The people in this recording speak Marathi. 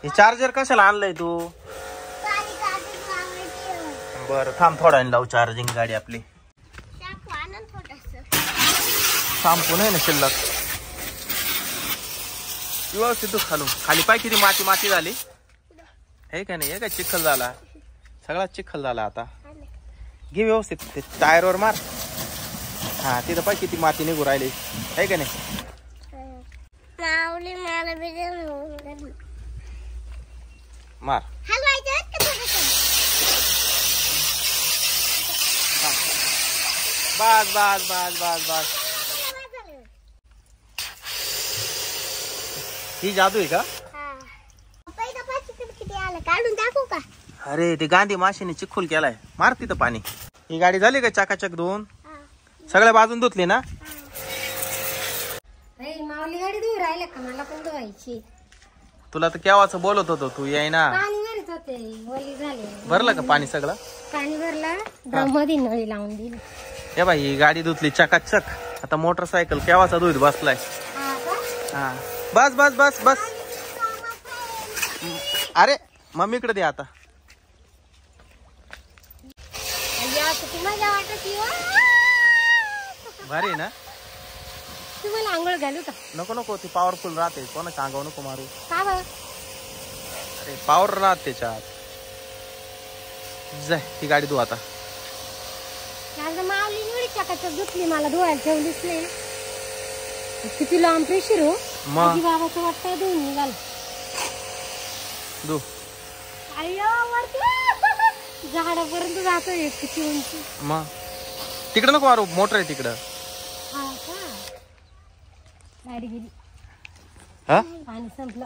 हे चार्जर कशाला आणलंय तू? बरं थांब थोडा लावू चार्जिंग गाडी आपली. शॅम्पू नाही ना शिल्लक. व्यवस्थित तू खाली पाय किती माती माती झाली हे का नाही? हे काय चिखल झाला, सगळा चिखल झाला. आता घे व्यवस्थित ते टायर वर मार. हा तिथं पाय किती माती निघू राहिली आहे का नाही? मार. बस बस बस बस बस. ही जादू आहे का? काढून टाकू का? अरे ते गांधी माशीने चिखल केलाय. मार तिथं पाणी. ही गाडी झाली का चकाचक धुवून? सगळ्या बाजून धुतली ना? माऊली गाडी धुवून राहिले का? मला पण धुवायची. तुला तर केव्हाच बोलत होतो तू याय ना. पाणी भरत होते, ओली झाले. भरलं का पाणी सगळं? पाणी भरलं, ड्रम मध्ये नळी लावून दिली. हे बाई ही गाडी धुतली चकाचक. आता मोटरसायकल केव्हाचा धुत बसलाय. हा बस बस बस बस. अरे मम्मीकडे दे आता. मजा वाटत भारी ना? तुम्हाला आंघोळ घालू का? नको नको, ती पॉवरफुल राहते. कोणाच्या अंगावर नको मारू. का बरं? अरे पॉवर राहते त्याच्यात. जाय ती गाडी धुवा आता. माऊली निवडी चकाचक धुतली, मला धुवायला ठेवलीच नाही. किती लांब प्रेशर हो. माझी बाबाचं वाटतं धुवून निघाल. धु. झाडापर्यंत जातोय किती उंची. मग तिकडं नको मारू, मोटर आहे तिकडं. गाडी गेली. हा पाणी संपलं.